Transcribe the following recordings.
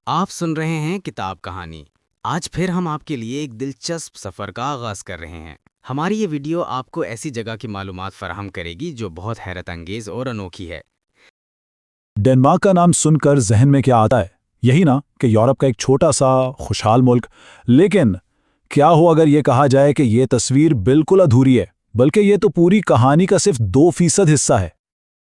آپ سن رہے ہیں کتاب کہانی۔ آج پھر ہم آپ کے لیے ایک دلچسپ سفر کا آغاز کر رہے ہیں۔ ہماری یہ ویڈیو آپ کو ایسی جگہ کی معلومات فراہم کرے گی جو بہت حیرت انگیز اور انوکھی ہے۔ ڈنمارک کا نام سن کر ذہن میں کیا آتا ہے؟ یہی نا کہ یورپ کا ایک چھوٹا سا خوشحال ملک۔ لیکن کیا ہو اگر یہ کہا جائے کہ یہ تصویر بالکل ادھوری ہے، بلکہ یہ تو پوری کہانی کا صرف 2% حصہ ہے۔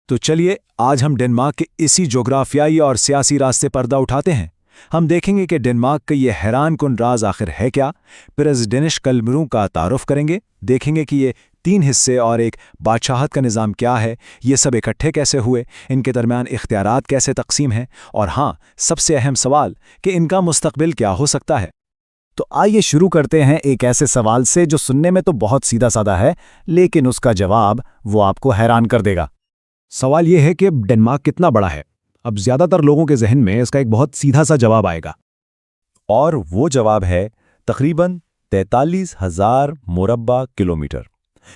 تو چلیے آج ہم ڈنمارک کے اسی جغرافیائی اور سیاسی راستے پردہ اٹھاتے ہیں۔ ہم دیکھیں گے کہ ڈنمارک کا یہ حیران کن راز آخر ہے کیا، پھر از ڈینش کلمروں کا تعارف کریں گے، دیکھیں گے کہ یہ 3 حصے اور ایک بادشاہت کا نظام کیا ہے، یہ سب اکٹھے کیسے ہوئے، ان کے درمیان اختیارات کیسے تقسیم ہیں، اور ہاں سب سے اہم سوال کہ ان کا مستقبل کیا ہو سکتا ہے۔ تو آئیے شروع کرتے ہیں ایک ایسے سوال سے جو سننے میں تو بہت سیدھا سادہ ہے، لیکن اس کا جواب وہ آپ کو حیران کر دے گا۔ سوال یہ ہے کہ ڈنمارک کتنا بڑا ہے؟ اب زیادہ تر لوگوں کے ذہن میں اس کا ایک بہت سیدھا سا جواب آئے گا، اور وہ جواب ہے تقریباً 43,000 مربع کلومیٹر۔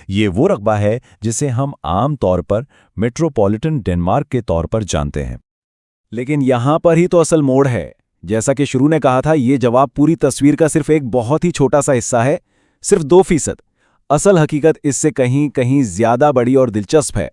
یہ وہ رقبہ ہے جسے ہم عام طور پر میٹروپولیٹن ڈنمارک کے طور پر جانتے ہیں۔ لیکن یہاں پر ہی تو اصل موڑ ہے۔ جیسا کہ شروع نے کہا تھا، یہ جواب پوری تصویر کا صرف ایک بہت ہی چھوٹا سا حصہ ہے، صرف 2%۔ اصل حقیقت اس سے کہیں زیادہ بڑی اور دلچسپ ہے۔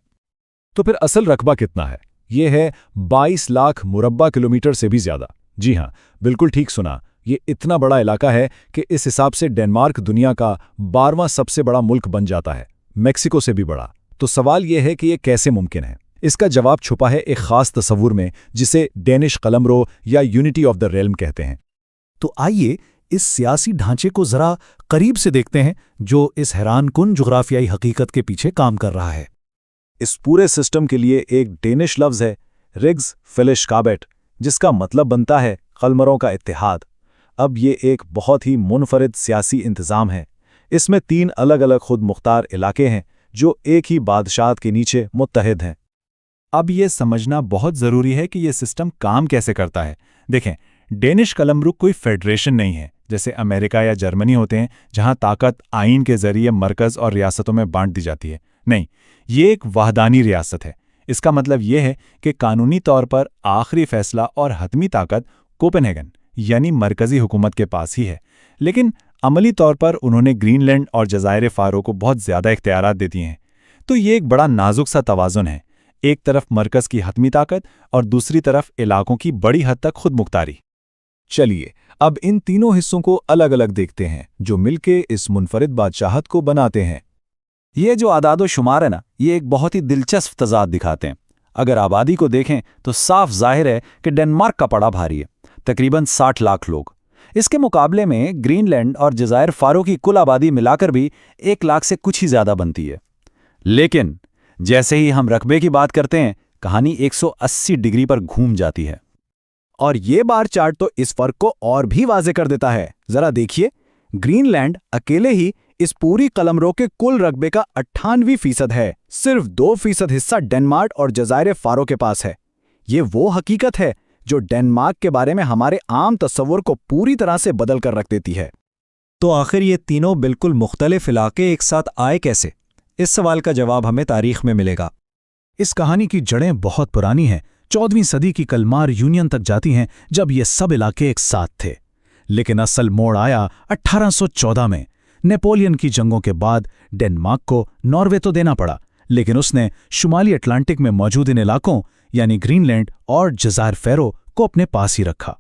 تو پھر اصل رقبہ کتنا ہے؟ یہ ہے 22 لاکھ مربع کلومیٹر سے بھی زیادہ۔ جی ہاں، بالکل ٹھیک سنا، یہ اتنا بڑا علاقہ ہے کہ اس حساب سے ڈنمارک دنیا کا 12واں سب سے بڑا ملک بن جاتا ہے، میکسیکو سے بھی بڑا۔ تو سوال یہ ہے کہ یہ کیسے ممکن ہے؟ اس کا جواب چھپا ہے ایک خاص تصور میں جسے ڈینش قلمرو یا یونٹی آف دا ریلم کہتے ہیں۔ تو آئیے اس سیاسی ڈھانچے کو ذرا قریب سے دیکھتے ہیں جو اس حیران کن جغرافیائی حقیقت کے پیچھے کام کر رہا ہے۔ اس پورے سسٹم کے لیے ایک ڈینش لفظ ہے رگز فیلشکابٹ، جس کا مطلب بنتا ہے قلمروں کا اتحاد۔ اب یہ ایک بہت ہی منفرد سیاسی انتظام ہے۔ اس میں 3 الگ الگ خود مختار علاقے ہیں جو ایک ہی بادشاہت کے نیچے متحد ہیں۔ اب یہ سمجھنا بہت ضروری ہے کہ یہ سسٹم کام کیسے کرتا ہے۔ دیکھیں، ڈینش قلمرو کوئی فیڈریشن نہیں ہے جیسے امریکہ یا جرمنی ہوتے ہیں جہاں طاقت آئین کے ذریعے مرکز اور ریاستوں میں بانٹ دی جاتی ہے۔ نہیں، یہ ایک وحدانی ریاست ہے۔ اس کا مطلب یہ ہے کہ قانونی طور پر آخری فیصلہ اور حتمی طاقت کوپن ہیگن یعنی مرکزی حکومت کے پاس ہی ہے، لیکن عملی طور پر انہوں نے گرین لینڈ اور جزائر فارو کو بہت زیادہ اختیارات دے دیے ہیں۔ تو یہ ایک بڑا نازک سا توازن ہے، ایک طرف مرکز کی حتمی طاقت اور دوسری طرف علاقوں کی بڑی حد تک خود مختاری۔ چلیے اب ان تینوں حصوں کو الگ الگ دیکھتے ہیں جو مل کے اس منفرد بادشاہت کو بناتے ہیں۔ یہ جو اعداد و شمار ہے نا، یہ ایک بہت ہی دلچسپ تضاد دکھاتے ہیں۔ اگر آبادی کو دیکھیں تو صاف ظاہر ہے کہ ڈنمارک کا پڑا بھاری ہے، تقریباً 60 لاکھ لوگ۔ اس کے مقابلے میں گرین لینڈ اور جزائر فارو کی کل آبادی ملا کر بھی 1 لاکھ سے کچھ ہی زیادہ بنتی ہے۔ لیکن جیسے ہی ہم رقبے کی بات کرتے ہیں، کہانی 180 ڈگری پر گھوم جاتی ہے۔ اور یہ بار چارٹ تو اس فرق کو اور بھی واضح کر دیتا ہے۔ ذرا دیکھیے، گرین لینڈ اکیلے ہی اس پوری قلمرو کے کل رقبے کا 98% ہے، صرف 2% حصہ ڈنمارک اور جزائر فارو کے پاس ہے۔ یہ وہ حقیقت ہے جو ڈنمارک کے بارے میں ہمارے عام تصور کو پوری طرح سے بدل کر رکھ دیتی ہے۔ تو آخر یہ تینوں بالکل مختلف علاقے ایک ساتھ آئے کیسے؟ اس سوال کا جواب ہمیں تاریخ میں ملے گا۔ اس کہانی کی جڑیں بہت پرانی ہیں، 14ویں صدی کی کلمار یونین تک جاتی ہیں جب یہ سب علاقے ایک ساتھ تھے۔ لیکن اصل موڑ آیا 1814 میں۔ نیپولین کی جنگوں کے بعد ڈنمارک کو ناروے تو دینا پڑا، لیکن اس نے شمالی اٹلانٹک میں موجود ان علاقوں یعنی گرین لینڈ اور جزائر فیرو کو اپنے پاس ہی رکھا۔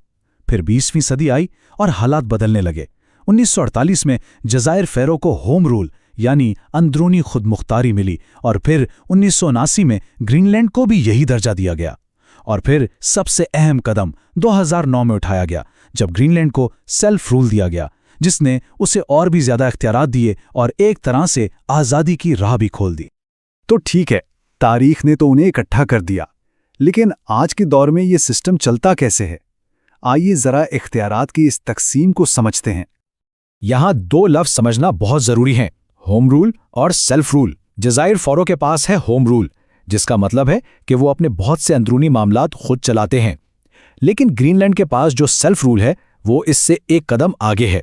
پھر 20ویں صدی آئی اور حالات بدلنے لگے۔ 1948 میں جزائر فیرو کو ہوم رول یعنی اندرونی خود مختاری ملی، اور پھر 1979 میں گرین لینڈ کو بھی یہی درجہ دیا گیا۔ اور پھر سب سے اہم قدم 2009 میں اٹھایا گیا جب گرین لینڈ کو سیلف رول دیا گیا، جس نے اسے اور بھی زیادہ اختیارات دیے اور ایک طرح سے آزادی کی راہ بھی کھول دی۔ تو ٹھیک ہے، تاریخ نے تو انہیں اکٹھا کر دیا، لیکن آج کے دور میں یہ سسٹم چلتا کیسے ہے؟ آئیے ذرا اختیارات کی اس تقسیم کو سمجھتے ہیں۔ یہاں 2 لفظ سمجھنا بہت ضروری ہیں، ہوم رول اور سیلف رول۔ جزائر فارو کے پاس ہے ہوم رول، جس کا مطلب ہے کہ وہ اپنے بہت سے اندرونی معاملات خود چلاتے ہیں، لیکن گرین لینڈ کے پاس جو سیلف رول ہے وہ اس سے ایک قدم آگے ہے۔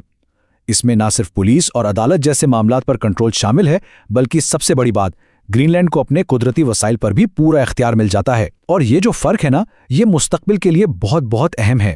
اس میں نہ صرف پولیس اور عدالت جیسے معاملات پر کنٹرول شامل ہے، بلکہ سب سے بڑی بات، گرین لینڈ کو اپنے قدرتی وسائل پر بھی پورا اختیار مل جاتا ہے۔ اور یہ جو فرق ہے نا، یہ مستقبل کے لیے بہت بہت اہم ہے۔